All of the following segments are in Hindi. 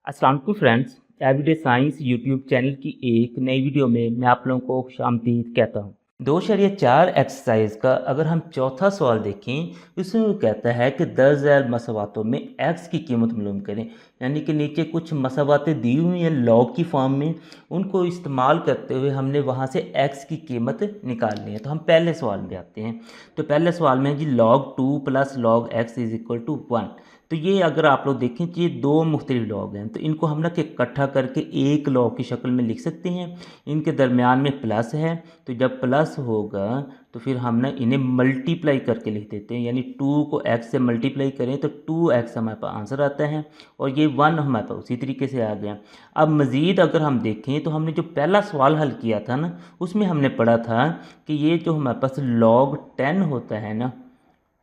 अस्सलाम वालेकुम friends. Everyday science YouTube channel की एक नई वीडियो में मैं आप लोगों को खुशामदीद कहता हूँ। 2.4 एक्सरसाइज का अगर हम चौथा सवाल देखें, उसमें वो कहता है कि 10,000 मसावातों में एक्स की कीमत मालूम करें। यानी कि नीचे कुछ मसावातें दी हुई हैं लॉग की फॉर्म में, उनको इस्तेमाल करते हुए हमने वहाँ से एक्स की कीमत निकालनी है। तो हम पहले सवाल में आते हैं। तो पहले सवाल में जी log 2 plus log x is equal to 1। तो ये अगर आप लोग देखें कि ये दो मुख्तलिफ लॉग हैं, तो इनको हम ना कि इकट्ठा करके एक लॉग की शक्ल में लिख सकते हैं। इनके दरमियान में प्लस है, तो जब प्लस होगा तो फिर हम ना इन्हें मल्टीप्लाई करके लिख देते हैं। यानी 2 को x से मल्टीप्लाई करें तो 2x हमारे पास आंसर आता है, और ये 1 हमारे पास उसी तरीके से आ गया। अब मज़ीद अगर हम देखें तो हमने जो पहला सवाल हल किया था ना, उसमें हमने पढ़ा था कि ये जो हमारे पास log 10 होता है ना,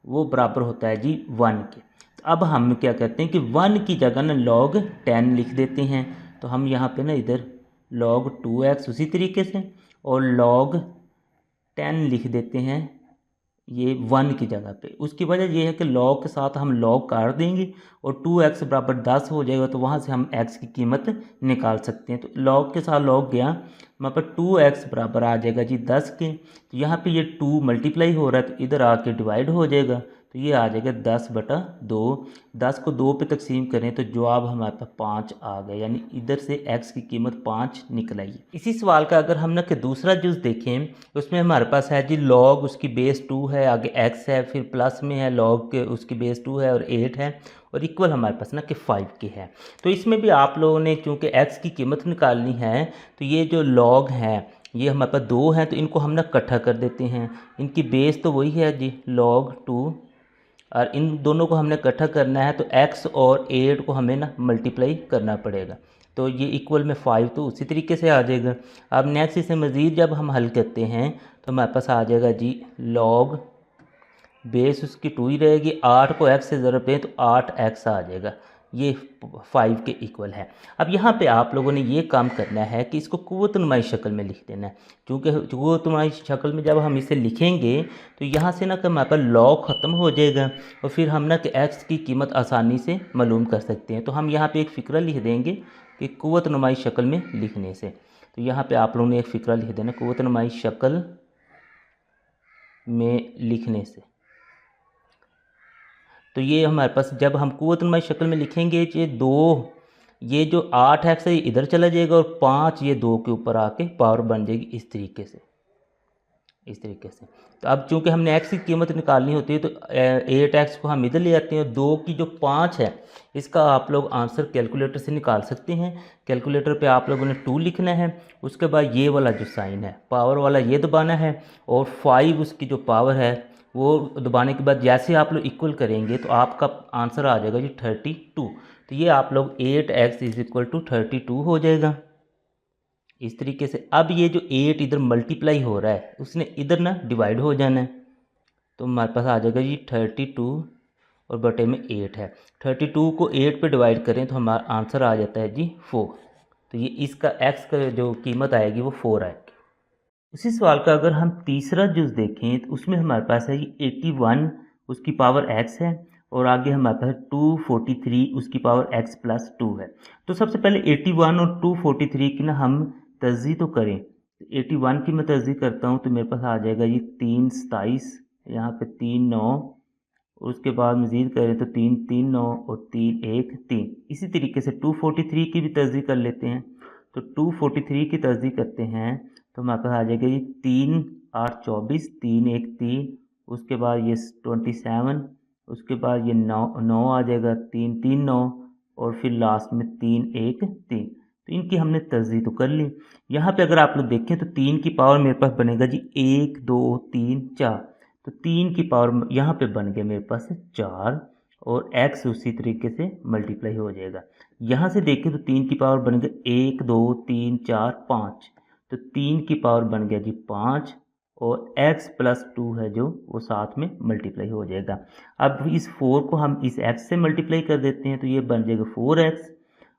वो बराबर होता है जी 1 के। तो अब हम क्या करते हैं कि 1 की जगह ना log 10 लिख देते हैं। तो हम यहाँ पे ना इधर log 2x उसी तरीके से और log 10 लिख देते हैं ये 1 की जगह पे। उसकी वजह ये है कि log के साथ हम log काट देंगे और 2x बराबर 10 हो जाएगा, तो वहाँ से हम x की कीमत निकाल सकते हैं। तो log के साथ log गया, वहाँ पर 2x बराबर आ जाएगा जी 10 के। तो यहाँ पे ये 2 मल्टीप्लाई हो रहा है, तो इधर आके डिवाइड हो जाएगा, तो ये आ जाएगा 10/2। 10 को 2 पे तकसीम करें तो जवाब हमारे पास 5 आ गया। यानी इधर से x की कीमत 5 निकल आई। इसी सवाल का अगर हम ना कि दूसरा जुज़ देखें, उसमें हमारे पास है जी log उसकी बेस 2 है, आगे x है, फिर प्लस में है log के उसकी बेस 2 है और 8 है, और इक्वल हमारे पास ना कि 5 की है। तो इसमें भी आप लोगों ने चूँकि x की कीमत निकालनी है, तो ये जो log है ये हमारे पास 2 हैं, तो इनको हम ना इकट्ठा कर देते हैं। इनकी बेस तो वही है जी log 2, और इन दोनों को हमने इकट्ठा करना है, तो x और 8 को हमें ना मल्टीप्लाई करना पड़ेगा। तो ये इक्वल में 5 तो उसी तरीके से आ जाएगा। अब नेक्स्ट इसे मज़ीद जब हम हल करते हैं तो हमारे पास आ जाएगा जी log बेस उसकी 2 ही रहेगी, 8 को x से ज़रब दें तो 8x आ जाएगा। ये 5 के इक्वल है। अब यहाँ पे आप लोगों ने ये काम करना है कि इसको कुव्वत नुमाई शक्ल में लिख देना है। क्योंकि कुव्वत नुमाई शक्ल में जब हम इसे लिखेंगे तो यहाँ से ना कि हमारे पास log ख़त्म हो जाएगा, और फिर हम ना कि x की कीमत आसानी से मालूम कर सकते हैं। तो हम यहाँ पे एक फ़िक्रा लिख देंगे कि कुव्वत नुमाई शक्ल में लिखने से। तो यहाँ पे आप लोगों ने एक फ़िक्रा लिख देना, कुव्वत नुमाई शक्ल में लिखने से। तो ये हमारे पास जब हम कुव्वतनुमाई शक्ल में लिखेंगे, ये जो 8x है ये इधर चला जाएगा, और 5 ये 2 के ऊपर आके पावर बन जाएगी इस तरीके से, इस तरीके से। तो अब चूंकि हमने x की कीमत निकालनी होती है, तो 8x को हम इधर ले आते हैं, और 2 की जो 5 है इसका आप लोग आंसर कैलकुलेटर से निकाल सकते हैं। कैलकुलेटर पे आप लोगों ने 2 लिखना है, उसके बाद ये वाला जो साइन है पावर वाला ये दबाना है, और 5 उसकी जो पावर है वो दबाने के बाद जैसे आप लोग इक्वल करेंगे तो आपका आंसर आ जाएगा जी 32। तो ये आप लोग 8x इज इक्वल टू 32 हो जाएगा इस तरीके से। अब ये जो 8 इधर मल्टीप्लाई हो रहा है उसने इधर ना डिवाइड हो जाना है, तो हमारे पास आ जाएगा जी 32 और बटे में 8 है। 32 को 8 पे डिवाइड करें तो हमारा आंसर आ जाता है जी 4। तो ये इसका x का जो कीमत आएगी वो 4 आएगी। उसी सवाल का अगर हम तीसरा जुज़ देखें तो उसमें हमारे पास है ये 81 उसकी पावर x है, और आगे हमारे पास 243 उसकी पावर x प्लस 2 है। तो सबसे पहले 81 और 243 की ना हम तर्जीह तो करें। 81 की मैं तर्जीह करता हूँ तो मेरे पास आ जाएगा ये 3 27, यहाँ पे 3 9, उसके बाद मज़ीद करें तो 3 3 9 और 3 1 3। इसी तरीके से 243 की भी तर्जीह कर लेते हैं। तो 243 की तर्जीह करते हैं तो हमारे पास आ जाएगा ये 3 8 24, 3 1 3, उसके बाद ये 27, उसके बाद ये 9 9 आ जाएगा, 3 3 9, और फिर लास्ट में 3 1 3। तो इनकी हमने तर्जीह तो कर ली। यहाँ पे अगर आप लोग देखें तो 3 की पावर मेरे पास बनेगा जी 1 2 3 4। तो 3 की पावर यहाँ पे बन गया मेरे पास 4, और x उसी तरीके से मल्टीप्लाई हो जाएगा। यहाँ से देखें तो 3 की पावर बन गया 1 2 3 4 5, तो 3 की पावर बन गया जी 5, और x प्लस 2 है जो वो साथ में मल्टीप्लाई हो जाएगा। अब इस 4 को हम इस x से मल्टीप्लाई कर देते हैं तो ये बन जाएगा 4x,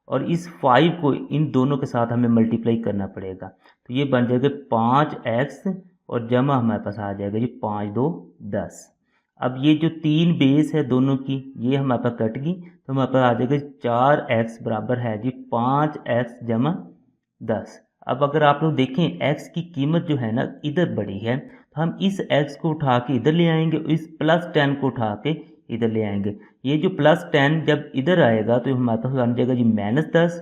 और इस 5 को इन दोनों के साथ हमें मल्टीप्लाई करना पड़ेगा, तो ये बन जाएगा 5x, और जमा हमारे पास आ जाएगा जी 5 2 10। अब ये जो 3 बेस है दोनों की ये हमारे पास कट गई, तो हमारे पास आ जाएगा 4x बराबर है जी 5x जमा 10। अब अगर आप लोग देखें x की कीमत जो है ना इधर बड़ी है, तो हम इस x को उठा के इधर ले आएंगे, इस +10 को उठा के इधर ले आएंगे। ये जो +10 जब इधर आएगा तो हमारे पास बन जाएगा जी -10,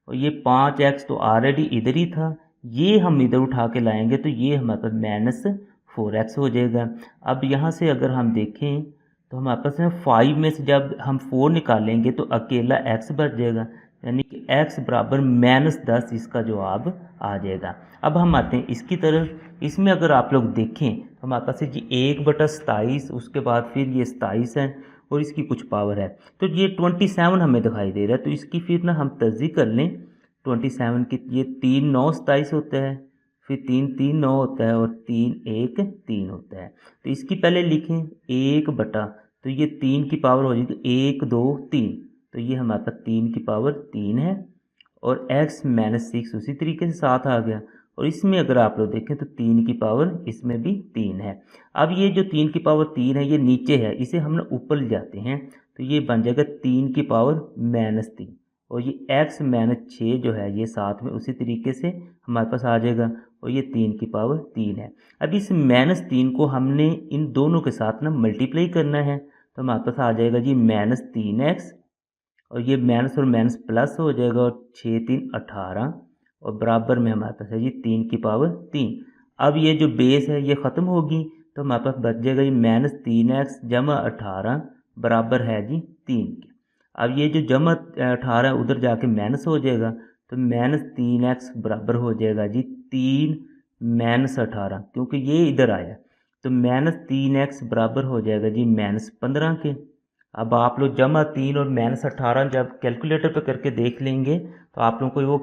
और ये 5x तो ऑलरेडी इधर ही था, ये हम इधर उठा के लाएंगे तो ये हमारे पास -4x हो जाएगा। अब यहाँ से अगर हम देखें तो हमारे पास में 5 में से जब हम 4 निकालेंगे तो अकेला x बच जाएगा, यानी कि x बराबर -10 इसका जवाब आ जाएगा। अब हम आते हैं इसकी तरफ। इसमें अगर आप लोग देखें तो हमारे पास है जी 1/27, उसके बाद फिर ये 27 है और इसकी कुछ पावर है, तो ये 27 हमें दिखाई दे रहा है। तो इसकी फिर ना हम तर्जीह कर लें 27 की, ये 3 9 27 होता है, फिर 3 3 9 होता है और 3 1 3 होता है। तो इसकी पहले लिखें 1 बटा, तो ये 3 की पावर हो जाएगी 1 2 3, तो ये हमारे पास 3 की पावर 3 है, और x -6 उसी तरीके से साथ आ गया। और इसमें अगर आप लोग देखें तो 3 की पावर इसमें भी 3 है। अब ये जो 3 की पावर 3 है ये नीचे है, इसे हम ना ऊपर ले जाते हैं, तो ये बन जाएगा 3 की पावर -3, और ये x -6 जो है ये साथ में उसी तरीके से हमारे पास आ जाएगा, और ये 3 की पावर 3 है। अब इस -3 को हमने इन दोनों के साथ ना मल्टीप्लाई करना है, तो हमारे पास आ जाएगा जी -3x, और ये माइनस और माइनस प्लस हो जाएगा, और 6 3 18, और बराबर में हमारे पास है जी 3 की पावर 3। अब ये जो बेस है ये ख़त्म होगी, तो हमारे पास बच जाएगा जी -3x जमा 18 बराबर है जी 3 के। अब ये जो जमा 18 उधर जाके माइनस हो जाएगा, तो -3x बराबर हो जाएगा जी 3 -18, क्योंकि ये इधर आया, तो -3x बराबर हो जाएगा जी -15 के। अब आप लोग जमा 3 और -18 जब कैलकुलेटर पे करके देख लेंगे तो आप लोगों को वो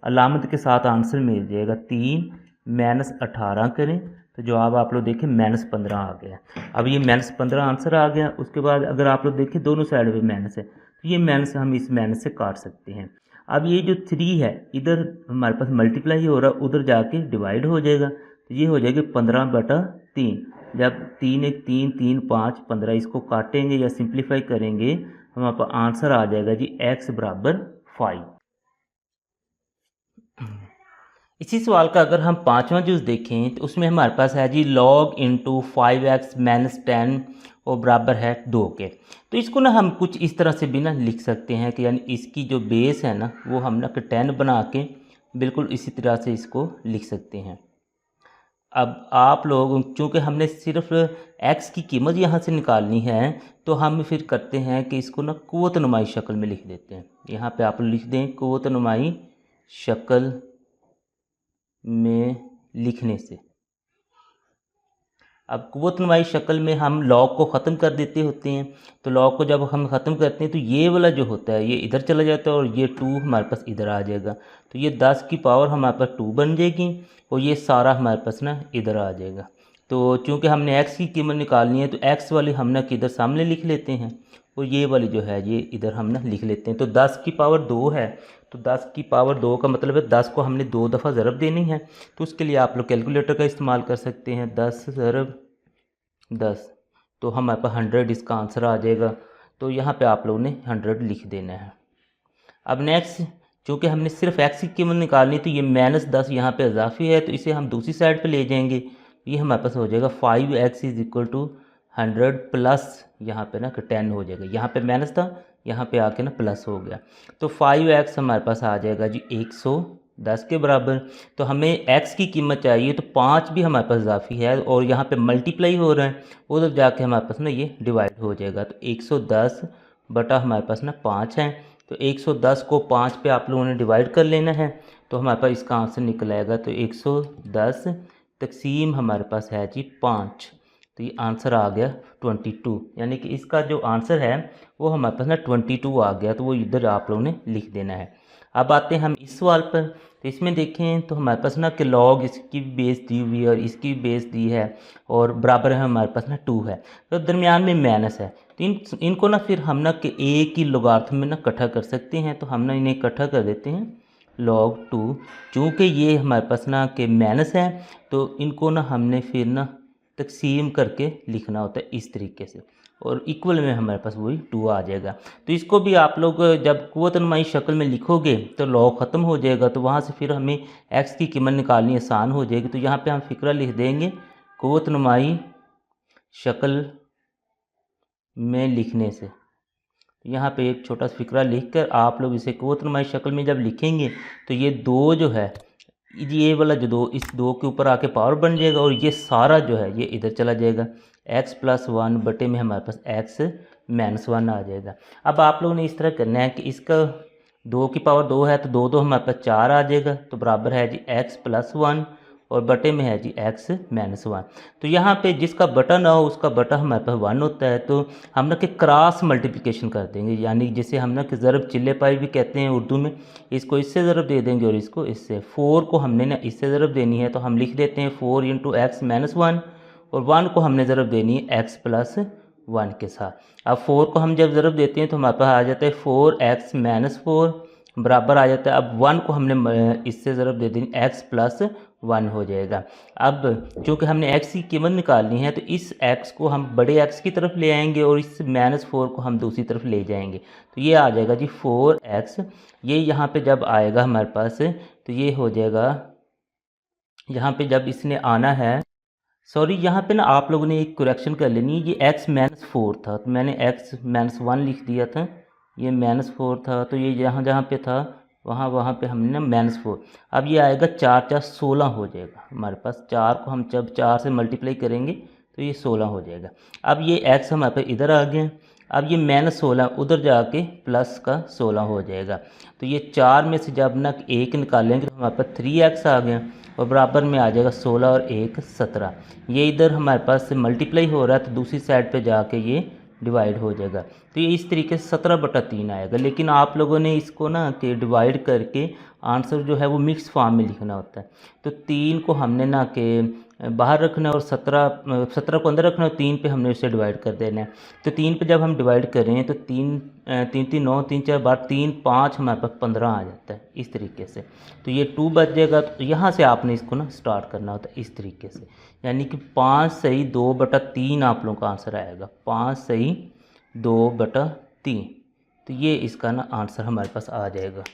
अलामत के साथ आंसर मिल जाएगा। 3 -18 करें तो जवाब आप लोग देखें -15 आ गया। अब ये -15 आंसर आ गया। उसके बाद अगर आप लोग देखें दोनों साइड पे माइनस है, तो ये माइनस हम इस माइनस से काट सकते हैं। अब ये जो 3 है इधर हमारे पास मल्टीप्लाई हो रहा है, उधर जाके डिवाइड हो जाएगा, तो ये हो जाएगा 15/3। जब 3 1 3 3 5 15, इसको काटेंगे या सिंप्लीफाई करेंगे हमारे पास आंसर आ जाएगा जी x बराबर 5। इसी सवाल का अगर हम पांचवा जूस देखें तो उसमें हमारे पास है जी log इंटू 5x -10 और बराबर है 2 के। तो इसको ना हम कुछ इस तरह से भी ना लिख सकते हैं कि यानी इसकी जो बेस है ना वो हम ना 10 बना के बिल्कुल इसी तरह से इसको लिख सकते हैं। अब आप लोग चूँकि हमने सिर्फ x की कीमत यहाँ से निकालनी है, तो हम फिर करते हैं कि इसको ना कुव्वत नुमाई शक्ल में लिख देते हैं। यहाँ पे आप लिख दें कुव्वत नुमाई शक्ल में लिखने से। अब कुव्वत नुमाई शक्ल में हम लॉग को ख़त्म कर देते होते हैं, तो लॉग को जब हम ख़त्म करते हैं तो ये वाला जो होता है ये इधर चला जाता है और ये 2 हमारे पास इधर आ जाएगा, तो ये 10 की पावर हमारे पास 2 बन जाएगी और ये सारा हमारे पास ना इधर आ जाएगा। तो चूँकि हमने x की कीमत निकालनी है तो x वाली हम ना किधर सामने लिख लेते हैं और ये वाली जो है ये इधर हम ना लिख लेते हैं। तो 10 की पावर 2 है, तो 10 की पावर 2 का मतलब है 10 को हमने 2 दफ़ा ज़रब देनी है, तो उसके लिए आप लोग कैलकुलेटर का इस्तेमाल कर सकते हैं। 10 ज़रब 10, तो हमारे पास 100 इसका आंसर आ जाएगा। तो यहाँ पे आप लोगों ने 100 लिख देना है। अब नेक्स्ट, चूँकि हमने सिर्फ x की कीमत निकालनी, तो ये -10 यहाँ पे इजाफी है, तो इसे हम दूसरी साइड पे ले जाएंगे, ये हमारे पास हो जाएगा 5x = 100 प्लस यहाँ पे ना 10 हो जाएगा। यहाँ पे माइनस था, यहाँ पे आके ना प्लस हो गया, तो 5x हमारे पास आ जाएगा जी 110 के बराबर। तो हमें x की कीमत चाहिए, तो 5 भी हमारे पास इजाफी है और यहाँ पे मल्टीप्लाई हो रहा है, उधर जाके हमारे पास ना ये डिवाइड हो जाएगा। तो 110 बटा हमारे पास ना 5 है, तो 110 को 5 पे आप लोगों ने डिवाइड कर लेना है, तो हमारे पास इसका आंसर निकल आएगा। तो 110 तकसीम हमारे पास है जी 5, तो ये आंसर आ गया 22, यानी कि इसका जो आंसर है वो हमारे पास ना 22 आ गया, तो वो इधर आप लोगों ने लिख देना है। अब आते हैं हम इस सवाल पर, तो इसमें देखें तो हमारे पास ना कि लॉग इसकी बेस दी हुई है और इसकी बेस दी है और बराबर है हमारे पास ना 2 है, तो दरमियान में माइनस है, तो इनको ना फिर हम ना कि एक ही लोगारिथम में ना इकट्ठा कर सकते हैं, तो हम ना इन्हें इकट्ठा कर देते हैं log 2। चूँकि ये हमारे पास ना कि माइनस है, तो इनको ना हमने फिर ना तकसीम करके लिखना होता है इस तरीके से। और इक्वल में हमारे पास वही 2 आ जाएगा। तो इसको भी आप लोग जब कुव्वत नुमाई शक्ल में लिखोगे तो लॉ ख़त्म हो जाएगा, तो वहाँ से फिर हमें x की कीमत निकालनी आसान हो जाएगी। तो यहाँ पे हम फ़िक्रा लिख देंगे कुव्वत नुमाई शक्ल में लिखने से। यहाँ पे एक छोटा सा फ़िक्रा लिखकर आप लोग इसे कुव्वत नुमाई शक्ल में जब लिखेंगे तो ये 2 जो है, ये वाला जो 2, इस 2 के ऊपर आके पावर बन जाएगा और ये सारा जो है ये इधर चला जाएगा। x+1 बटे में हमारे पास x-1 आ जाएगा। अब आप लोगों ने इस तरह करना है कि इसका 2 की पावर 2 है तो 2 2 हमारे पास 4 आ जाएगा, तो बराबर है जी x+1 और बटे में है जी x-1। तो यहाँ पे जिसका बटा ना हो उसका बटा हमारे पास 1 होता है, तो हम ना कि क्रॉस मल्टीप्लिकेशन कर देंगे, यानी जिसे हम ना कि ज़रब चिल्ले पाई भी कहते हैं उर्दू में। इसको इससे ज़रब दे देंगे और इसको इससे। 4 को हमने ना इससे ज़रब देनी है तो हम लिख देते हैं 4 × x-1 और 1 को हमने ज़रब देनी है x+1 के साथ। अब 4 को हम जब ज़रब देते हैं तो हमारे पास आ जाता है 4x-4 बराबर आ जाता है। अब 1 को हमने इससे ज़रब दे देनी x+1 हो जाएगा। अब चूँकि हमने x की कीमत निकालनी है तो इस x को हम बड़े x की तरफ ले आएंगे और इस -4 को हम दूसरी तरफ ले जाएंगे, तो ये आ जाएगा जी 4x। ये यहाँ पे जब आएगा हमारे पास तो ये हो जाएगा, यहाँ पे जब इसने आना है, सॉरी यहाँ पे ना आप लोगों ने एक करेक्शन कर लेनी है, ये x-4 था तो मैंने x-1 लिख दिया था, ये -4 था तो ये जहाँ जहाँ पे था वहाँ पे हमने ना -4। अब ये आएगा 4 4 16 हो जाएगा हमारे पास। 4 को हम जब 4 से मल्टीप्लाई करेंगे तो ये 16 हो जाएगा। अब ये x हमारे पास इधर आ गया, अब ये -16 उधर जाके प्लस का 16 हो जाएगा। तो ये 4 में से जब ना 1 निकालेंगे तो हमारे पास 3x आ गया और बराबर में आ जाएगा 16 और 1 17। ये इधर हमारे पास मल्टीप्लाई हो रहा है तो दूसरी साइड पे जाके ये डिवाइड हो जाएगा। तो ये इस तरीके से 17/3 आएगा। लेकिन आप लोगों ने इसको ना कि डिवाइड करके आंसर जो है वो मिक्स फॉर्म में लिखना होता है। तो 3 को हमने ना कि बाहर रखना है और 17 को अंदर रखना है, 3 पे हमने इसे डिवाइड कर देना है। तो 3 पे जब हम डिवाइड करें तो 3 3 9 3 4 12 3 5 हमारे पास 15 आ जाता है इस तरीके से। तो ये 2 बच जाएगा। तो यहाँ से आपने इसको ना स्टार्ट करना होता है इस तरीके से, यानी कि 5 सही 2/3 आप लोगों का आंसर आएगा। 5 सही 2/3, तो ये इसका ना आंसर हमारे पास आ जाएगा।